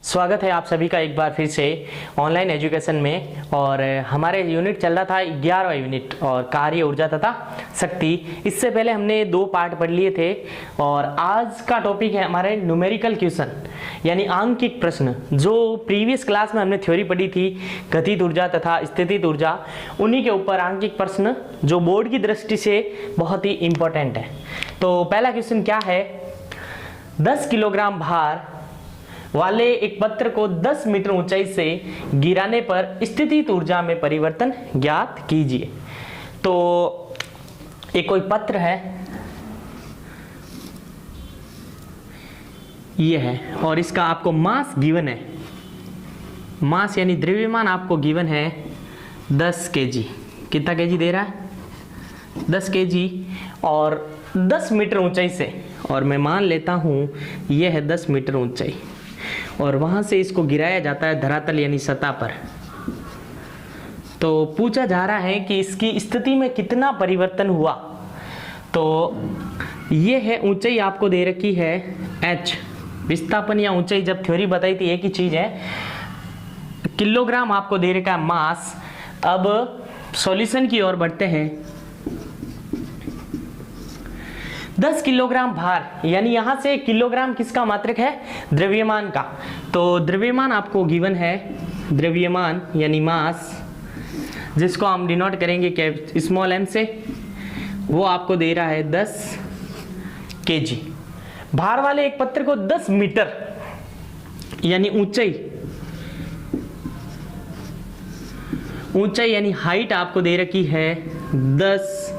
स्वागत है आप सभी का एक बार फिर से ऑनलाइन एजुकेशन में। और हमारे यूनिट चल रहा था 11वां यूनिट और कार्य ऊर्जा तथा शक्ति। इससे पहले हमने 2 पार्ट पढ़ लिए थे और आज का टॉपिक है हमारे न्यूमेरिकल क्वेश्चन यानी आंकिक प्रश्न। जो प्रीवियस क्लास में हमने थ्योरी पढ़ी थी गतिज ऊर्जा तथा स्थितिज ऊर्जा, उन्हीं के ऊपर आंकिक प्रश्न जो बोर्ड की दृष्टि से बहुत ही इंपॉर्टेंट है। तो पहला क्वेश्चन क्या है, 10 किलोग्राम भार वाले एक पत्र को 10 मीटर ऊंचाई से गिराने पर स्थितिज ऊर्जा में परिवर्तन ज्ञात कीजिए। तो एक कोई पत्र है, ये है और इसका आपको मास गिवन है, मास यानी द्रव्यमान आपको गिवन है 10 केजी। कितना केजी दे रहा है? 10 केजी और 10 मीटर ऊंचाई से, और मैं मान लेता हूं यह है 10 मीटर ऊंचाई और वहां से इसको गिराया जाता है धरातल यानी सतह पर। तो पूछा जा रहा है कि इसकी स्थिति में कितना परिवर्तन हुआ। तो ये है ऊंचाई आपको दे रखी है h, विस्थापन या ऊंचाई जब थ्योरी बताई थी एक ही चीज है। किलोग्राम आपको दे रखा है मास। अब सॉल्यूशन की ओर बढ़ते हैं। 10 किलोग्राम भार यानी यहां से किलोग्राम किसका मात्रक है? द्रव्यमान का। तो द्रव्यमान आपको गिवन है, द्रव्यमान यानी मास, जिसको हम डिनोट करेंगे स्मॉल m से, वो आपको दे रहा है 10 केजी। भार वाले एक पत्र को 10 मीटर यानी ऊंचाई यानी हाइट आपको दे रखी है 10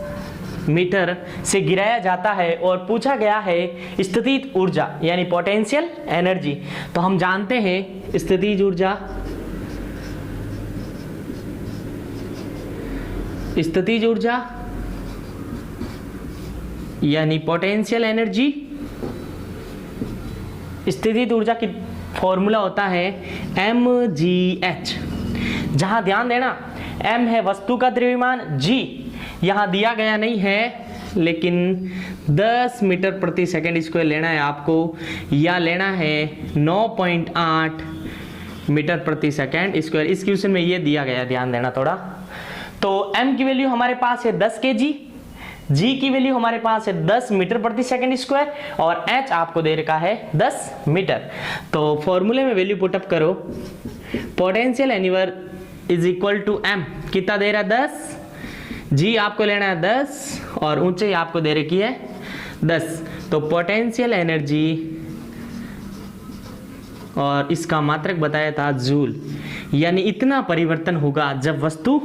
मीटर से गिराया जाता है और पूछा गया है स्थितिज ऊर्जा यानी पोटेंशियल एनर्जी। तो हम जानते हैं स्थितिज ऊर्जा, स्थितिज ऊर्जा यानी पोटेंशियल एनर्जी। स्थितिज ऊर्जा की फॉर्मूला होता है mgh। जहां ध्यान देना m है वस्तु का द्रव्यमान, g यहां दिया गया नहीं है, लेकिन 10 मीटर प्रति सेकंड स्क्वायर लेना है आपको, या लेना है 9.8 मीटर प्रति सेकंड स्क्वायर। इस क्वेश्चन में ये दिया गया, ध्यान देना थोड़ा। तो m की वैल्यू हमारे पास है 10 केजी, g की वैल्यू हमारे पास है 10 मीटर प्रति सेकंड स्क्वायर और h आपको दे रखा है 10 मीटर। तो फॉर्मूले में वैल्यू पुटअप करो, potential energy is equal to m, कितना दे रहा है 10, जी आपको लेना है 10 और ऊंचाई आपको दे रखी है 10। तो पोटेंशियल एनर्जी और इसका मात्रक बताया था जूल, यानी इतना परिवर्तन होगा जब वस्तु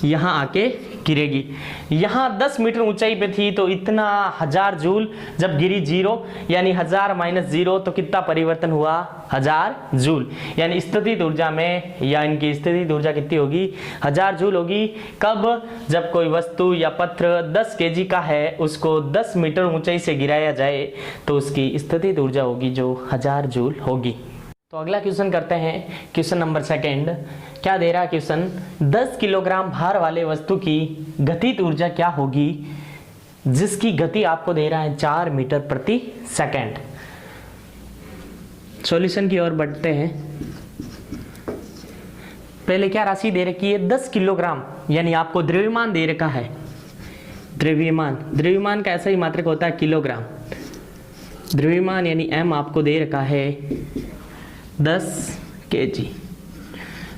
यहां आके गिरेगी। यहां 10 मीटर ऊंचाई पे थी तो इतना 1000 जूल, जब गिरी 0 यानी 1000 - 0 तो कितना परिवर्तन हुआ? 1000 जूल। यानी स्थितिज ऊर्जा में या इनकी स्थितिज ऊर्जा कितनी होगी? 1000 जूल होगी। कब? जब कोई वस्तु या पत्र 10 केजी का है, उसको 10 मीटर ऊंचाई से गिराया जाए तो उसकी स्थितिज ऊर्जा होगी जो 1000 जूल होगी। तो अगला क्वेश्चन करते हैं, क्वेश्चन नंबर 2। क्या दे रहा है क्वेश्चन? 10 किलोग्राम भार वाले वस्तु की गतिज ऊर्जा क्या होगी जिसकी गति आपको दे रहा है 4 मीटर प्रति सेकंड। सॉल्यूशन की ओर बढ़ते हैं। पहले क्या राशि दे रखी है? 10 किलोग्राम यानी आपको द्रव्यमान दे रखा है। द्रव्यमान का ऐसा ही मात्रक होता है किलोग्राम। द्रव्यमान यानी m आपको दे रखा है 10 केजी।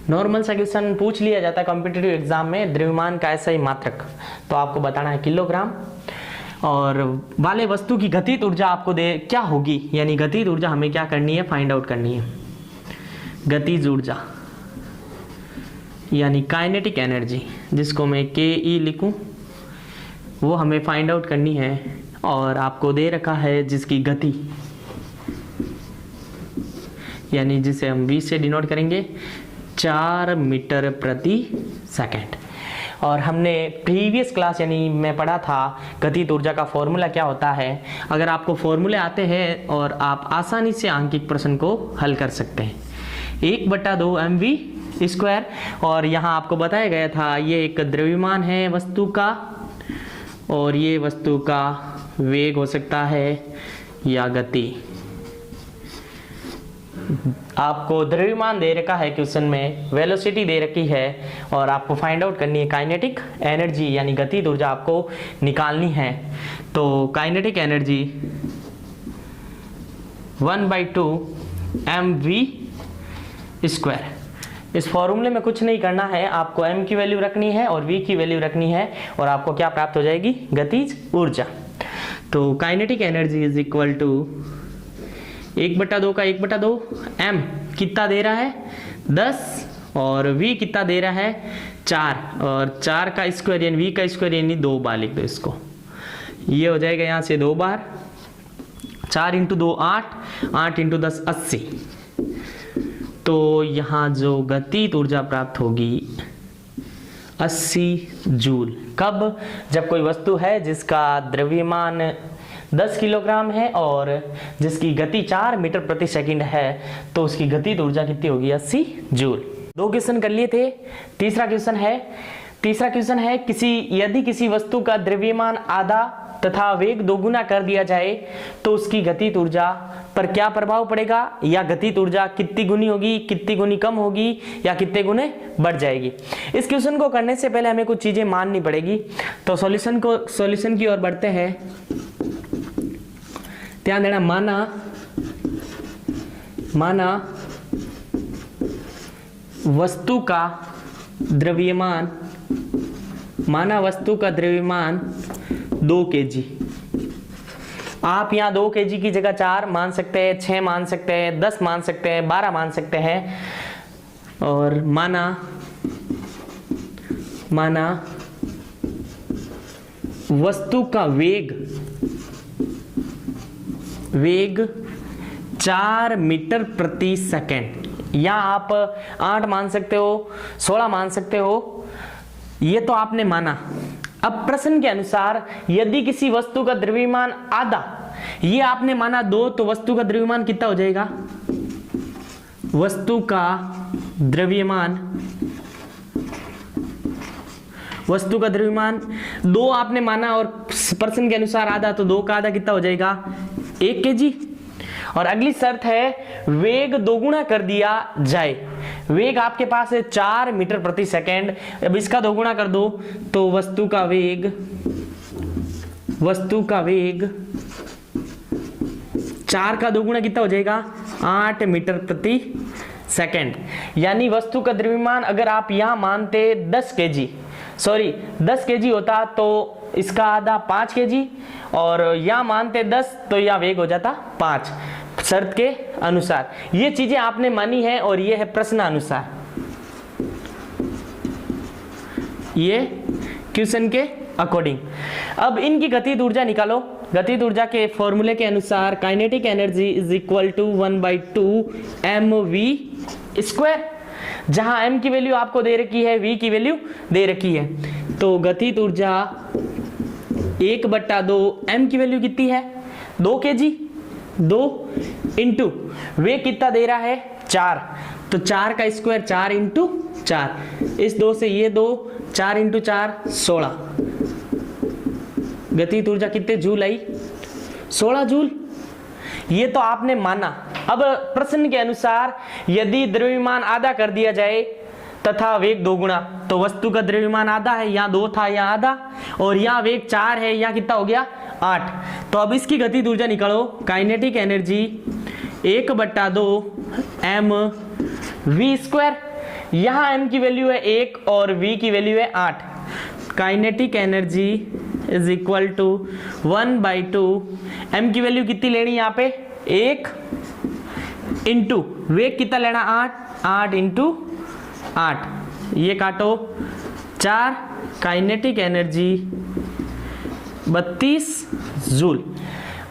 नॉर्मल सा क्वेश्चन पूछ लिया जाता है कॉम्पिटिटिव एग्जाम में, द्रव्यमान का ऐसा ही मात्रक, तो आपको बताना है किलोग्राम। और वाले वस्तु की गतिज ऊर्जा आपको दे क्या होगी, यानी गतिज ऊर्जा हमें क्या करनी है? फाइंड आउट करनी है। गतिज ऊर्जा यानी काइनेटिक एनर्जी, जिसको मैं के लिखूं, वो हमें फाइंड आउट करनी है। और आपको दे रखा है जिसकी गति यानी जिसे हम v से डिनोट करेंगे 4 मीटर प्रति सेकंड। और हमने प्रीवियस क्लास यानी मैं पढ़ा था गतिज ऊर्जा का फॉर्मूला क्या होता है। अगर आपको फॉर्मूले आते हैं और आप आसानी से आंकिक प्रश्न को हल कर सकते हैं। 1/2 mv²। और यहाँ आपको बताया गया था ये एक द्रव्यमान है वस्तु का और ये वस्तु का वेग हो सकता है या गति। आपको द्रव्यमान दे रखा है क्वेश्चन में, वेलोसिटी दे रखी है और आपको फाइंड आउट करनी है काइनेटिक एनर्जी यानी गतिज ऊर्जा आपको निकालनी है। तो काइनेटिक एनर्जी 1/2 mv²। इस फॉर्मूले में कुछ नहीं करना है, आपको m की वैल्यू रखनी है और v की वैल्यू रखनी है और आपको क्या प्राप्त हो जाएगी, गतिज ऊर्जा। तो kinetic energy is equal to 1/2 का 1/2 m कितना दे रहा है 10 और v कितना दे रहा है 4 और 4 का स्क्वायर यानी v का स्क्वायर यानी 2 बार लिख दो इसको। ये हो जाएगा यहाँ से 2 बार, 4 × 2 8, 8 × 10 80। तो यहाँ जो गतिज ऊर्जा प्राप्त होगी 80 जूल। कब? जब कोई वस्तु है जिसका द्रव्यमान 10 किलोग्राम है और जिसकी गति 4 मीटर प्रति सेकंड है, तो उसकी गतिज ऊर्जा कितनी होगी 80 जूल। 2 क्वेश्चन कर लिए थे। तीसरा क्वेश्चन है यदि किसी वस्तु का द्रव्यमान आधा तथा वेग 2 गुना कर दिया जाए तो उसकी गतिज ऊर्जा पर क्या प्रभाव पड़ेगा, या गतिज ऊर्जा कितनी गुनी होगी, कितनी गुनी कम होगी या कितने गुने बढ़ जाएगी। इस क्वेश्चन को करने से पहले हमें कुछ चीजें माननी पड़ेगी। तो सॉल्यूशन की ओर बढ़ते हैं। ध्यान देना, वस्तु का द्रव्यमान 2 kg। आप यहाँ 2 kg की जगह 4 मान सकते हैं, 6 मान सकते हैं, 10 मान सकते हैं, 12 मान सकते हैं। और माना वस्तु का वेग 4 मीटर प्रति सेकंड, या आप 8 मान सकते हो, 16 मान सकते हो, ये तो आपने माना। अब प्रश्न के अनुसार यदि किसी वस्तु का द्रव्यमान आधा, ये आपने माना 2, तो वस्तु का द्रव्यमान कितना हो जाएगा, वस्तु का द्रव्यमान 2 आपने माना और प्रश्न के अनुसार आधा, तो 2 का आधा कितना हो जाएगा 1 kg। और अगली शर्त है वेग 2 गुना कर दिया जाए। वेग आपके पास है 4 मीटर प्रति सेकंड, अब इसका 2 गुना कर दो तो वस्तु का वेग 4 का 2 गुना कितना हो जाएगा 8 मीटर प्रति सेकंड। यानी वस्तु का द्रव्यमान अगर आप यहां मानते 10 kg होता तो इसका आधा 5 kg, और यहां मानते 10 तो यह वेग हो जाता 5 शर्त के अनुसार। ये चीजें आपने मानी है और ये है प्रश्नानुसार, ये क्वेश्चन के अकॉर्डिंग। अब इनकी गतिज ऊर्जा निकालो। गतिज ऊर्जा के फॉर्मूले के अनुसार kinetic energy is equal to 1/2 mv², जहां m की वैल्यू आपको दे रखी है, v की वैल्यू दे रखी है। तो गतिज ऊर्जा 1/2 m की वैल्यू कितनी है 2 kg, 2 इंटू वेग कितना दे रहा है 4, तो 4 का स्क्वायर 4 × 4, इस 2 से ये 2, 4 × 4 16। गतिज ऊर्जा कितने जूल आई 16 जूल। ये तो आपने माना। अब प्रश्न के अनुसार यदि द्रव्यमान आधा कर दिया जाए तथा वेग 2 गुना, तो वस्तु का द्रव्यमान आधा है, यहाँ 2 था यहाँ आधा, और यहाँ वेग 4 है, यहाँ कितना हो गया 8। तो अब इसकी गतिज ऊर्जा निकालो। काइनेटिक एनर्जी 1/2 mv², यहाँ m की वैल्यू है 1 और v की वैल्यू है 8। Kinetic energy is equal to 1/2 m की वैल्यू कितनी लेनी यहाँ पे 1 इंटू वेग कितना लेना 8 × 8, ये काटो 4, काइनेटिक एनर्जी 32 जूल।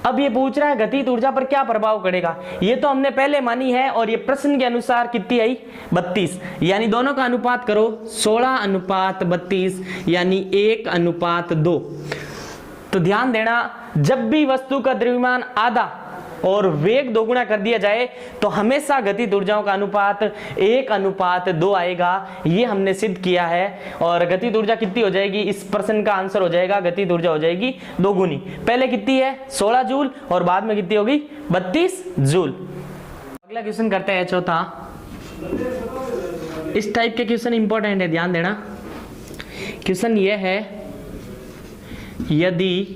अब ये पूछ रहा है गतिज ऊर्जा पर क्या प्रभाव पड़ेगा, ये तो हमने पहले मानी है और ये प्रश्न के अनुसार कितनी आई 32, यानी दोनों का अनुपात करो 16:32 यानी 1:2। तो ध्यान देना, जब भी वस्तु का द्रव्यमान आधा और वेग 2 गुना कर दिया जाए तो हमेशा गतिज ऊर्जाओं का अनुपात 1:2 आएगा। ये हमने सिद्ध किया है। और गतिज ऊर्जा कितनी हो जाएगी, इस प्रश्न का आंसर हो जाएगा गतिज ऊर्जा हो जाएगी 2 गुनी। पहले कितनी है 16 जूल और बाद में कितनी होगी 32 जूल। अगला क्वेश्चन करते हैं चौथा। इस टाइप के क्वेश्चन इंपॉर्टेंट है, ध्यान देना। क्वेश्चन ये है, यदि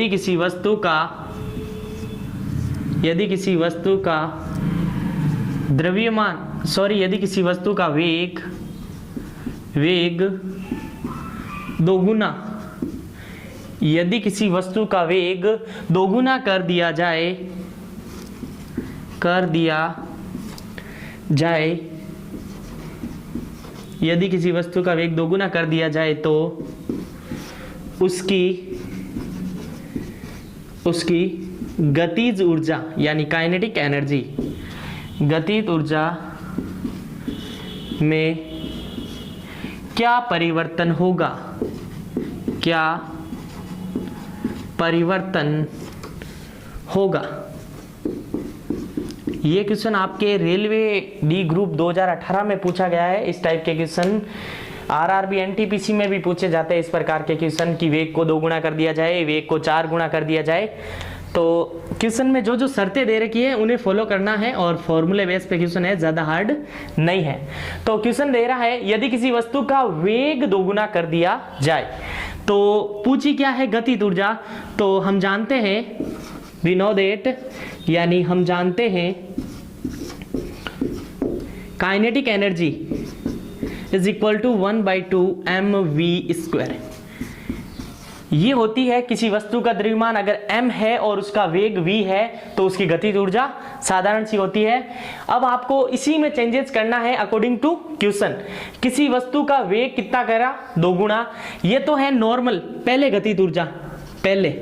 किसी वस्तु का द्रव्यमान यदि किसी वस्तु का वेग दोगुना कर दिया जाए यदि किसी वस्तु का वेग दोगुना कर दिया जाए तो उसकी गतिज ऊर्जा यानी काइनेटिक एनर्जी, गतिज ऊर्जा में क्या परिवर्तन होगा? ये क्वेश्चन आपके रेलवे डी ग्रुप 2018 में पूछा गया है। इस टाइप के क्वेश्चन आरआरबी एनटीपीसी में भी पूछे जाते हैं इस प्रकार के क्वेश्चन कि वेग को 2 गुना कर दिया जाए, वेग को 4 गुना कर दिया जाए। तो क्वेश्चन में जो शर्तें दे रखी है उन्हें फॉलो करना है और फॉर्मूले बेस पे क्वेश्चन है, ज्यादा हार्ड नहीं है। तो क्वेश्चन दे रहा है यदि किसी वस्तु का वेग 2 गुना कर दिया जाए, तो पूछी क्या है? गतिज ऊर्जा। तो हम जानते हैं वी नो दैट, यानी हम जानते हैं kinetic energy is equal to 1/2 mv²। ये होती है किसी वस्तु का द्रव्यमान अगर m है और उसका वेग v है तो उसकी गतिज ऊर्जा, साधारण सी होती है। अब आपको इसी में चेंजेस करना है अकॉर्डिंग टू क्वेश्चन। किसी वस्तु का वेग कितना करा? 2 गुना। ये तो है नॉर्मल, पहले गतिज ऊर्जा, पहले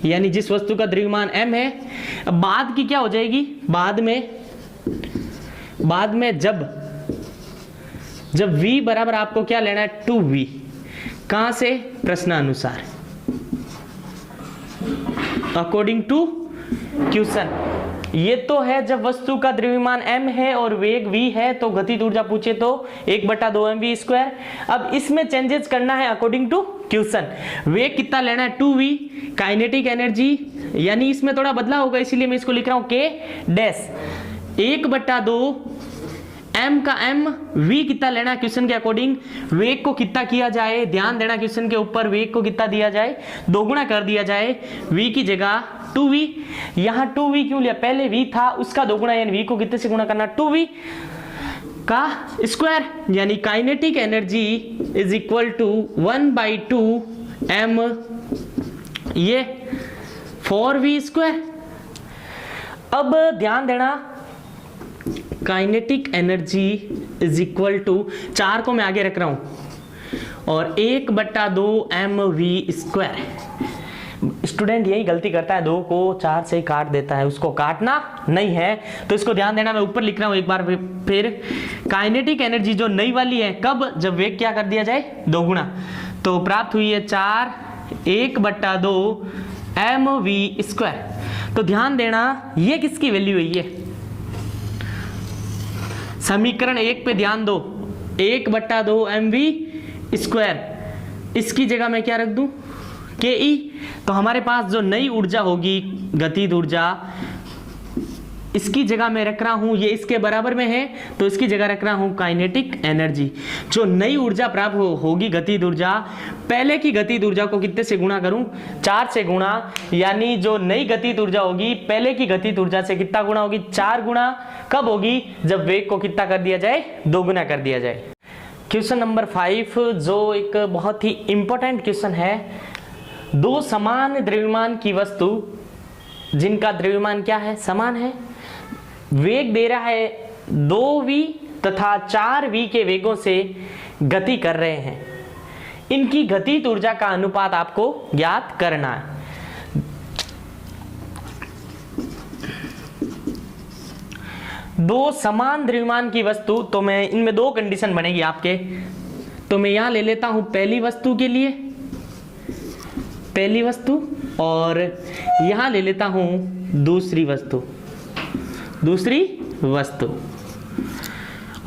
यानी जिस वस्तु का द्रव्यमान m है। बाद की क्या हो जाएगी? बाद में जब v बराबर आपको क्या लेना है? 2v। कहां से? प्रश्नानुसार, अकॉर्डिंग टू क्वेश्चन। ये तो है जब वस्तु का द्रव्यमान m है और वेग v है, तो गतिज ऊर्जा पूछे तो 1/2 mv²। अब इसमें चेंजेस करना है अकॉर्डिंग टू क्वेश्चन। वेग कितना लेना है? 2v। काइनेटिक एनर्जी यानी इसमें थोड़ा बदलाव होगा, इसीलिए मैं इसको लिख रहा हूं k डैश 1/2 m का m, v कितना लेना है क्वेश्चन के अकॉर्डिंग। वेग को कितना किया जाए? ध्यान देना क्वेश्चन के ऊपर, वेग को कितना दिया जाए? 2 गुना कर दिया जाए। v की जगह 2v। यहां 2v क्यों लिया? पहले v था, उसका 2 गुना, यानी v को कितने से गुना करना? 2v का स्क्वायर, यानी kinetic energy is equal to 1/2 m, ये 4v²। अब ध्यान देना, kinetic energy is equal to 4 को मैं आगे रख रहा हूं और 1/2 mv²। स्टूडेंट यही गलती करता है, 2 को 4 से काट देता है, उसको काटना नहीं है। तो इसको ध्यान देना, मैं ऊपर लिख रहा हूं एक बार फिर। काइनेटिक एनर्जी जो नई वाली है, कब? जब वेग क्या कर दिया जाए? 2 गुना। तो प्राप्त हुई है 4 1/2 mv²। तो ध्यान देना, ये किसकी वैल्यू है? ये समीकरण 1 पे ध्यान दो, 1/2 mv²। इसकी जगह मैं क्या रख दूं? ke। तो हमारे पास जो नई ऊर्जा होगी, गतिज ऊर्जा, इसकी जगह मैं रख रहा हूं, ये इसके बराबर में है तो इसकी जगह रख रहा हूं काइनेटिक एनर्जी। जो नई ऊर्जा प्राप्त होगी, गतिज ऊर्जा, पहले की गतिज ऊर्जा को कितने से गुणा करूं? 4 से गुणा, यानी जो नई गतिज ऊर्जा होगी पहले की गतिज ऊर्जा से कितना गुणा होगी? 4 गुणा। कब होगी? जब वेग को कितना कर दिया जाए? 2 गुना कर दिया जाए। क्वेश्चन नंबर 5 जो एक बहुत ही इंपॉर्टेंट क्वेश्चन है। 2 समान द्रव्यमान की वस्तु जिनका द्रव्यमान क्या है? समान है। वेग दे रहा है 2v तथा 4v के वेगों से गति कर रहे हैं। इनकी गतिज ऊर्जा का अनुपात आपको ज्ञात करना है। दो समान द्रव्यमान की वस्तु, तो मैं इनमें 2 कंडीशन बनेगी आपके। तो मैं यहां ले लेता हूं पहली वस्तु के लिए पहली वस्तु, और यहां ले लेता हूं दूसरी वस्तु।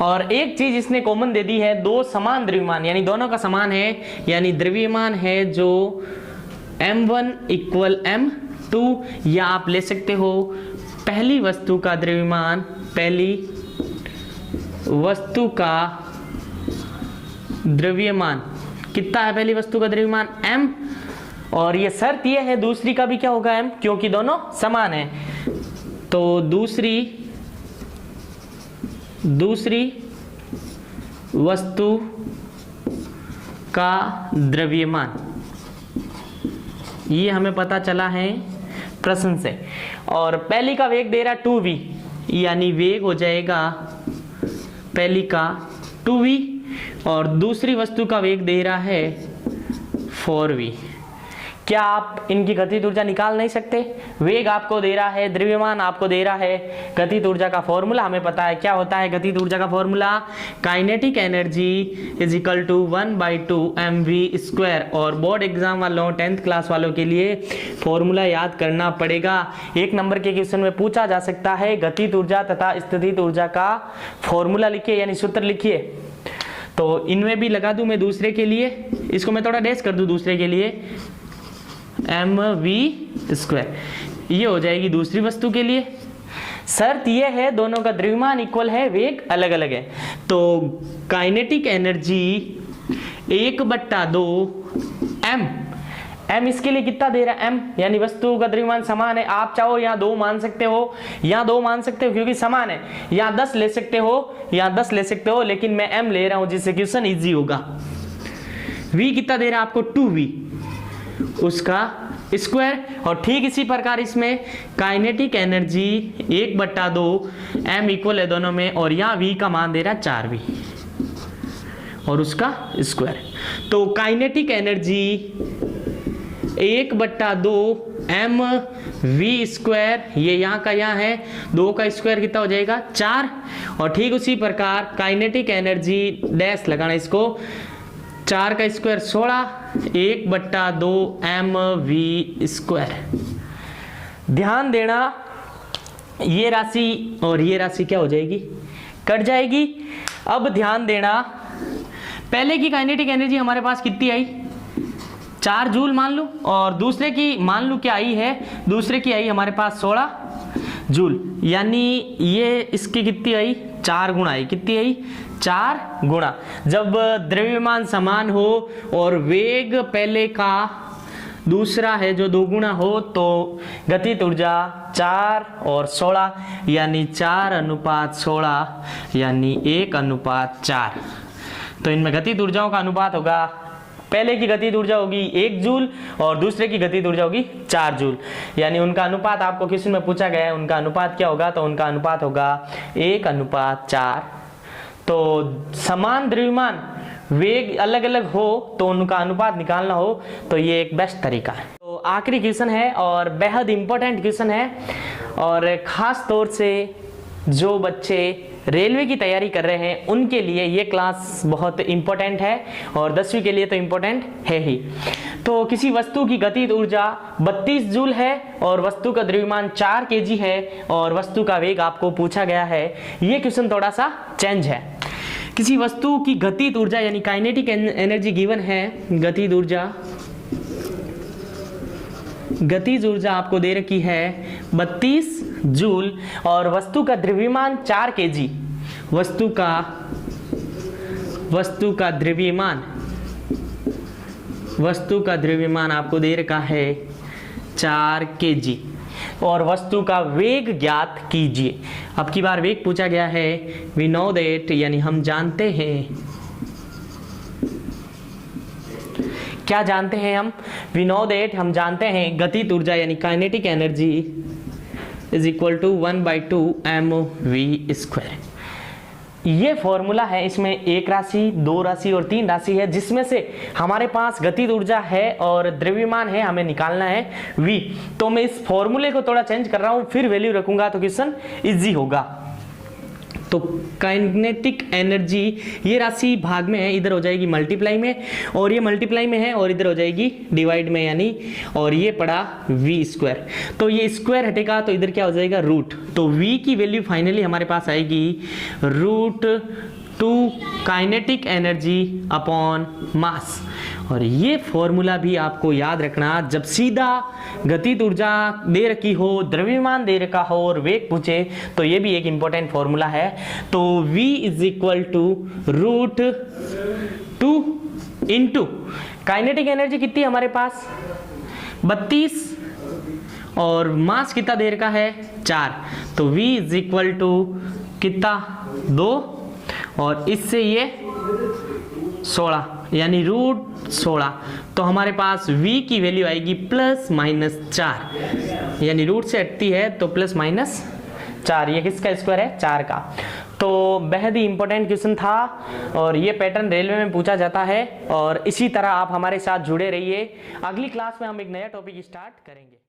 और एक चीज इसने कॉमन दे दी है, 2 समान द्रव्यमान, यानी दोनों का समान है, यानी द्रव्यमान है जो m1 इक्वल m2, या आप ले सकते हो पहली वस्तु का द्रव्यमान, पहली वस्तु का द्रव्यमान कितना है, पहली वस्तु का द्रव्यमान m, और ये शर्त ये है दूसरी का भी क्या होगा m, क्योंकि दोनों समान है। तो दूसरी वस्तु का द्रव्यमान, ये हमें पता चला है प्रश्न से। और पहली का वेग दे रहा 2v, यानी वेग हो जाएगा पहली का 2v, और दूसरी वस्तु का वेग दे रहा है 4v। क्या आप इनकी गतिज ऊर्जा निकाल नहीं सकते? वेग आपको दे रहा है, द्रव्यमान आपको दे रहा है, गतिज ऊर्जा का फॉर्मूला हमें पता है। क्या होता है गतिज ऊर्जा का formula? Kinetic energy is equal to 1/2 mv²। और बोर्ड एग्जाम वालों, 10th क्लास वालों के लिए फॉर्मूला याद करना पड़ेगा। 1 नंबर के क्वेश्चन में पूछा जा सकता है गतिज ऊर्जा तथा स्थितिज ऊर्जा का फॉर्मूला लिखिए, यानी सूत्र लिखिए। तो इनमें भी लगा दूं मैं दूसरे के लिए, इसको मैं थोड़ा डैश कर दूं दूसरे के लिए, mv², ये हो जाएगी दूसरी वस्तु के लिए। शर्त ये है दोनों का द्रव्यमान इक्वल है, वेग अलग अलग है। तो काइनेटिक एनर्जी 1/2 m इसके लिए कितना दे रहा है m, यानी वस्तु का द्रव्यमान समान है। आप चाहो यहाँ 2 मान सकते हो, यहाँ 2 मान सकते हो क्योंकि समान है, यहाँ 10 ले सकते हो, यहाँ 10 ले सकते हो, लेकिन मैं m ले रहा हूँ जिससे क्वेश्चन इजी होगा। v कितना दे रहा है आपको? 2v, उसका स्क्वायर। और ठीक इसी प्रकार इसमें काइनेटिक एनर्जी 1/2 m इक्वल है दोनों में, और यहाँ v का मान दे रहा है 4v और उसका स्क्वायर। तो काइनेटिक एनर्जी 1/2 mv², ये यहाँ का यहाँ है, 2 का स्क्वायर कितना हो जाएगा? 4। और ठीक उसी प्रकार काइनेटिक एनर्जी डैश लगाना इसको, 4 का स्क्वायर 16, 1/2 mv²। ध्यान देना ये राशि और ये राशि क्या हो जाएगी? कट जाएगी। अब ध्यान देना पहले की काइनेटिक एनर्जी हमारे पास कितनी आई? 4 जूल मान लो, और दूसरे की मान लो क्या आई है? दूसरे की आई हमारे पास 16 जूल, यानी ये इसकी कितनी आई? 4 गुणा आई। कितनी आई? 4 गुणा। जब द्रव्यमान समान हो और वेग पहले का दूसरा है जो 2 गुणा हो, तो गतिज ऊर्जा 4 और 16, यानी 4:16, यानी 1:4। तो इनमें गतिज ऊर्जाओं का अनुपात होगा, पहले की गतिज ऊर्जा होगी 1 जूल और दूसरे की गतिज ऊर्जा होगी 4 जूल, यानी उनका अनुपात आपको क्वेश्चन में पूछा गया है, उनका अनुपात क्या होगा? तो उनका अनुपात होगा 1:4। तो समान द्रव्यमान वेग अलग अलग हो तो उनका अनुपात निकालना हो तो ये एक बेस्ट तरीका है। तो आखिरी क्वेश्चन है और बेहद इंपॉर्टेंट क्वेश्चन है, और खास तौर से जो बच्चे रेलवे की तैयारी कर रहे हैं उनके लिए ये क्लास बहुत इंपॉर्टेंट है, और 10वीं के लिए तो इंपॉर्टेंट है ही। तो किसी वस्तु की गतिज ऊर्जा 32 जूल है और वस्तु का द्रव्यमान 4 kg है, और वस्तु का वेग आपको पूछा गया है। ये क्वेश्चन थोड़ा सा चेंज है। किसी वस्तु की गतिज ऊर्जा यानी काइनेटिक एनर्जी गिवन है, गतिज ऊर्जा आपको दे रखी है 32 जूल, और वस्तु का द्रव्यमान 4 kg, वस्तु का द्रव्यमान आपको दे रखा है 4 kg, और वस्तु का वेग ज्ञात कीजिए। अब की बार वेग पूछा गया है, वी नो दैट, यानी हम जानते हैं। क्या जानते हैं हम? वी नो दैट, हम जानते हैं गतिज ऊर्जा यानी kinetic energy is equal to 1/2 mv²। ये फॉर्मूला है, इसमें 1 राशि, 2 राशि और 3 राशि है, जिसमें से हमारे पास गतिज ऊर्जा है और द्रव्यमान है, हमें निकालना है v। तो मैं इस फॉर्मूले को थोड़ा चेंज कर रहा हूं, फिर वैल्यू रखूंगा तो क्वेश्चन इजी होगा। तो काइनेटिक एनर्जी ये राशि भाग में है, इधर हो जाएगी मल्टीप्लाई में, और ये मल्टीप्लाई में है, और इधर हो जाएगी डिवाइड में, यानी और ये पड़ा v²। तो ये स्क्वायर हटेगा तो इधर क्या हो जाएगा? रूट। तो v की वैल्यू फाइनली हमारे पास आएगी two kinetic energy upon mass. और ये फॉर्मूला भी आपको याद रखना, जब सीधा गतिज ऊर्जा दे रखी हो, द्रव्यमान दे रखा हो और वेग पूछे तो ये भी एक इंपॉर्टेंट फॉर्मूला है। तो v is equal to root 2 into kinetic energy कितनी हमारे पास 32 और मास कितना देर का है 4, तो v इज इक्वल टू कितना 2 और इससे ये 16 यानी रूट 16। तो हमारे पास v की वैल्यू आएगी ±4, यानी रूट से हटती है तो ±4। ये किसका स्क्वायर है 4 का। तो बेहद ही इंपॉर्टेंट क्वेश्चन था और ये पैटर्न रेलवे में पूछा जाता है। और इसी तरह आप हमारे साथ जुड़े रहिए। अगली क्लास में हम एक नया टॉपिक स्टार्ट करेंगे।